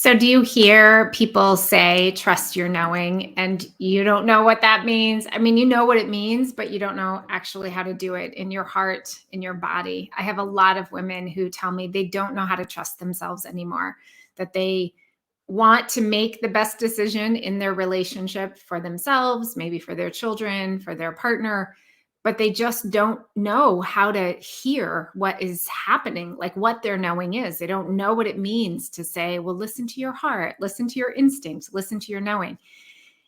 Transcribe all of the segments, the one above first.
So, do you hear people say, trust your knowing, and you don't know what that means? I mean, you know what it means, but you don't know actually how to do it in your heart, in your body. I have a lot of women who tell me they don't know how to trust themselves anymore, that they want to make the best decision in their relationship for themselves, maybe for their children, for their partner, but they just don't know how to hear what is happening, like what their knowing is. They don't know what it means to say, well, listen to your heart, listen to your instincts, listen to your knowing.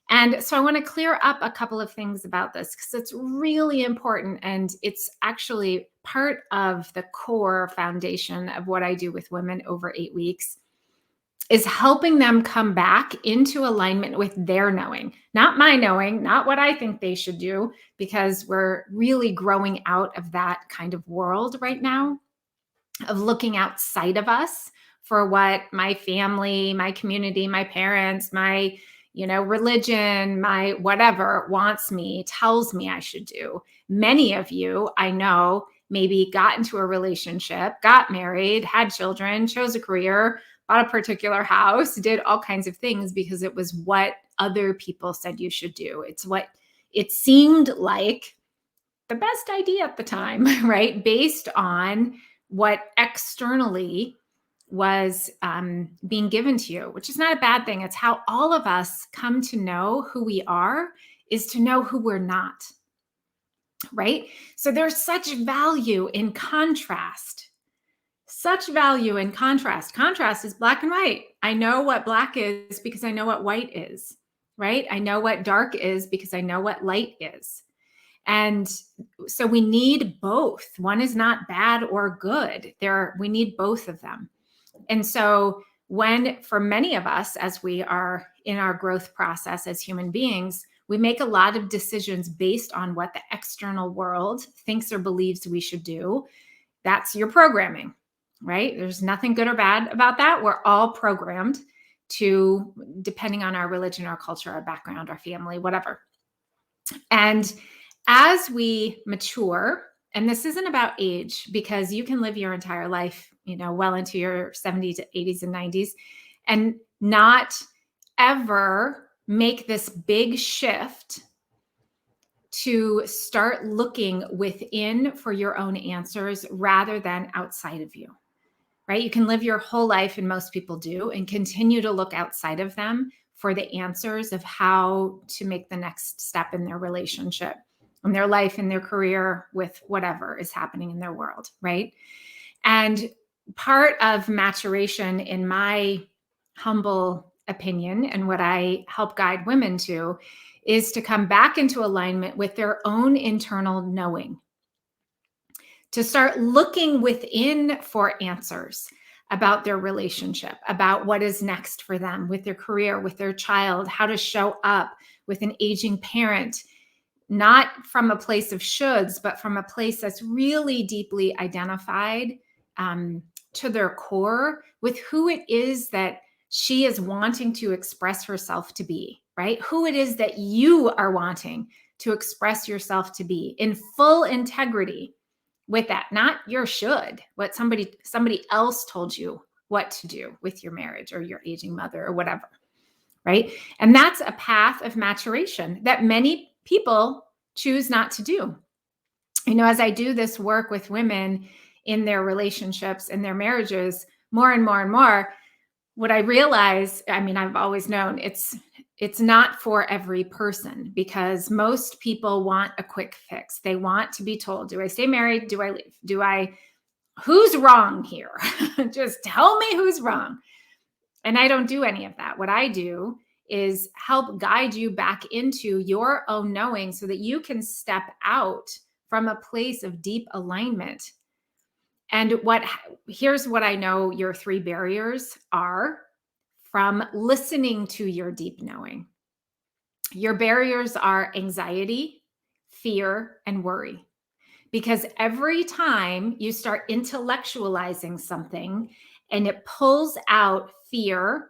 And so I want to clear up a couple of things about this because it's really important. And it's actually part of the core foundation of what I do with women over 8 weeks is helping them come back into alignment with their knowing, not my knowing, not what I think they should do, because we're really growing out of that kind of world right now of looking outside of us for what my family, my community, my parents, my religion, my whatever wants me, tells me I should do. Many of you I know maybe got into a relationship, got married, had children, chose a career, bought a particular house, did all kinds of things because it was what other people said you should do. It's what it seemed like the best idea at the time, right? Based on what externally was being given to you, which is not a bad thing. It's how all of us come to know who we are, is to know who we're not, right? So there's such value in contrast. Such value in contrast. Contrast is black and white. I know what black is because I know what white is, right? I know what dark is because I know what light is. And so we need both. One is not bad or good. We need both of them. And so for many of us, as we are in our growth process as human beings, we make a lot of decisions based on what the external world thinks or believes we should do. That's your programming, right? There's nothing good or bad about that. We're all programmed to, depending on our religion, our culture, our background, our family, whatever. And as we mature, and this isn't about age, because you can live your entire life, well into your 70s, 80s, and 90s, and not ever make this big shift to start looking within for your own answers rather than outside of you, right? You can live your whole life, and most people do, and continue to look outside of them for the answers of how to make the next step in their relationship, in their life, in their career, with whatever is happening in their world, right? And part of maturation, in my humble opinion, and what I help guide women to, is to come back into alignment with their own internal knowing, to start looking within for answers about their relationship, about what is next for them with their career, with their child, how to show up with an aging parent, not from a place of shoulds, but from a place that's really deeply identified to their core with who it is that she is wanting to express herself to be, right? Who it is that you are wanting to express yourself to be in full integrity with that, not your should, what somebody else told you what to do with your marriage or your aging mother or whatever, right? And that's a path of maturation that many people choose not to do. As I do this work with women in their relationships and their marriages, more and more and more, what I realize, I've always known it's not for every person, because most people want a quick fix. They want to be told, do I stay married? Do I leave? Who's wrong here? Just tell me who's wrong. And I don't do any of that. What I do is help guide you back into your own knowing so that you can step out from a place of deep alignment. And here's what I know your 3 barriers are from listening to your deep knowing. Your barriers are anxiety, fear, and worry. Because every time you start intellectualizing something and it pulls out fear,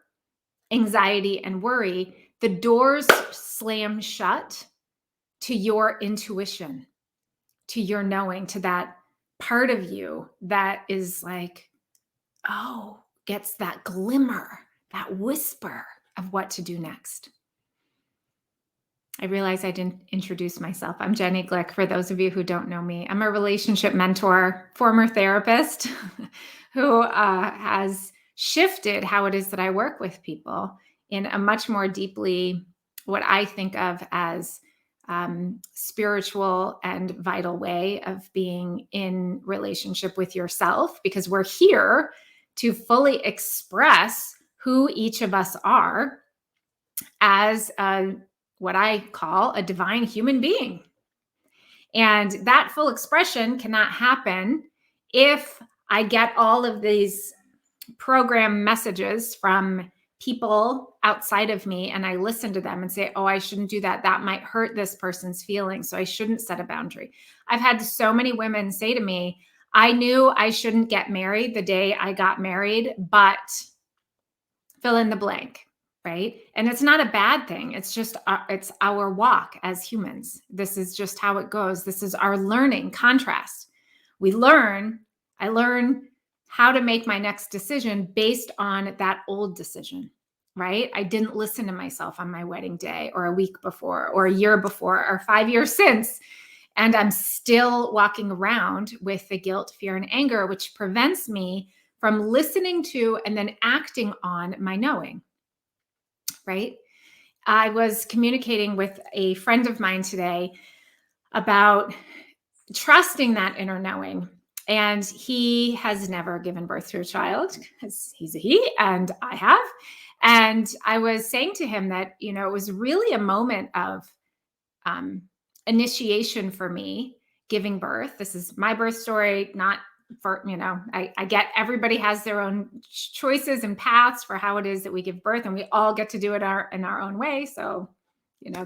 anxiety, and worry, the doors slam shut to your intuition, to your knowing, to that part of you that is like, gets that glimmer, that whisper of what to do next. I realize I didn't introduce myself. I'm Jenny Glick. For those of you who don't know me, I'm a relationship mentor, former therapist who has shifted how it is that I work with people in a much more deeply, what I think of as spiritual and vital way of being in relationship with yourself, because we're here to fully express who each of us are as what I call a divine human being. And that full expression cannot happen if I get all of these program messages from people outside of me and I listen to them and say, oh, I shouldn't do that. That might hurt this person's feelings. So I shouldn't set a boundary. I've had so many women say to me, I knew I shouldn't get married the day I got married, but fill in the blank. Right. And it's not a bad thing. It's just, it's our walk as humans. This is just how it goes. This is our learning contrast. I learn how to make my next decision based on that old decision, right? I didn't listen to myself on my wedding day or a week before or a year before or 5 years since. And I'm still walking around with the guilt, fear, and anger, which prevents me from listening to and then acting on my knowing. Right? I was communicating with a friend of mine today about trusting that inner knowing. And he has never given birth to a child because he's a he and I have. And I was saying to him that, it was really a moment of initiation for me giving birth. This is my birth story, not for, I get everybody has their own choices and paths for how it is that we give birth, and we all get to do it in our own way. So,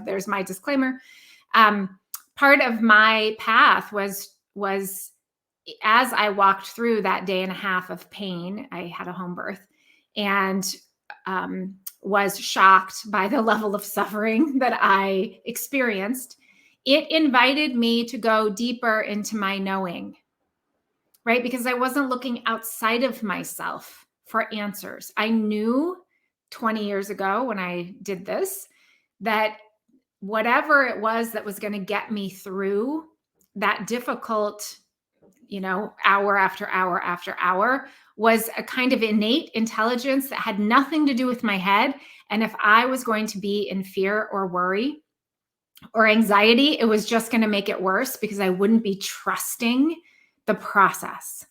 there's my disclaimer. Part of my path was as I walked through that day and a half of pain, I had a home birth and was shocked by the level of suffering that I experienced. It invited me to go deeper into my knowing. Right? Because I wasn't looking outside of myself for answers. I knew 20 years ago when I did this, that whatever it was that was going to get me through that difficult, hour after hour after hour was a kind of innate intelligence that had nothing to do with my head. And if I was going to be in fear or worry or anxiety, it was just going to make it worse because I wouldn't be trusting the process,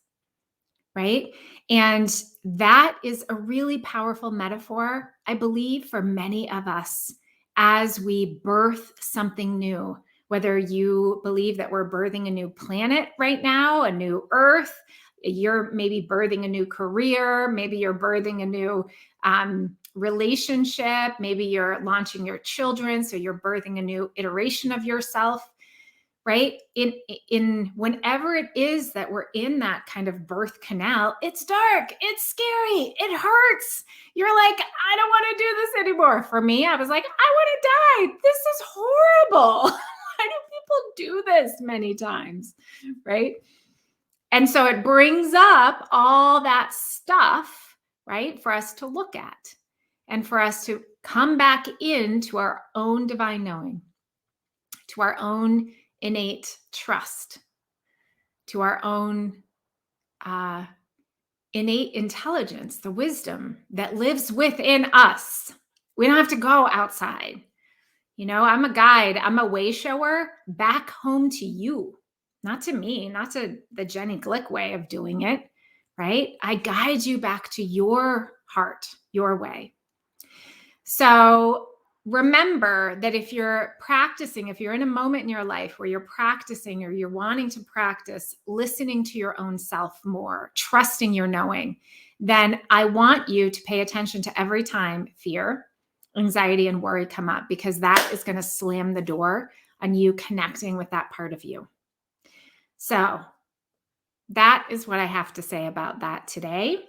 right? And that is a really powerful metaphor, I believe, for many of us as we birth something new. Whether you believe that we're birthing a new planet right now, a new Earth, you're maybe birthing a new career, maybe you're birthing a new relationship, maybe you're launching your children, so you're birthing a new iteration of yourself. Right? In whenever it is that we're in that kind of birth canal, it's dark, it's scary, it hurts. You're like, I don't want to do this anymore. For me, I was like, I want to die. This is horrible. Why do people do this many times? Right? And so it brings up all that stuff, right, for us to look at and for us to come back into our own divine knowing, to our own innate trust, to our own innate intelligence, the wisdom that lives within us. We don't have to go outside. I'm a guide, I'm a way shower back home to you, not to me, not to the Jenny Glick way of doing it, right? I guide you back to your heart, your way. So remember that if you're practicing, if you're in a moment in your life where you're practicing or you're wanting to practice listening to your own self more, trusting your knowing, then I want you to pay attention to every time fear, anxiety, and worry come up, because that is going to slam the door on you connecting with that part of you. So that is what I have to say about that today.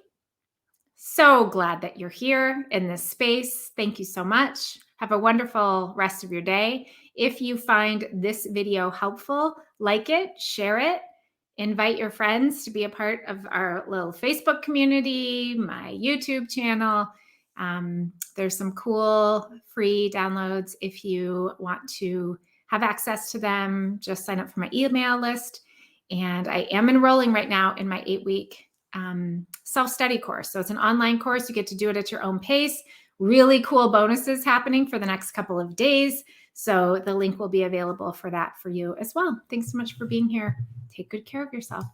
So glad that you're here in this space. Thank you so much. Have a wonderful rest of your day. If you find this video helpful, like it, share it, invite your friends to be a part of our little Facebook community, my YouTube channel. There's some cool free downloads. If you want to have access to them, just sign up for my email list. And I am enrolling right now in my 8-week self-study course. So it's an online course. You get to do it at your own pace. Really cool bonuses happening for the next couple of days. So the link will be available for that for you as well. Thanks so much for being here. Take good care of yourself.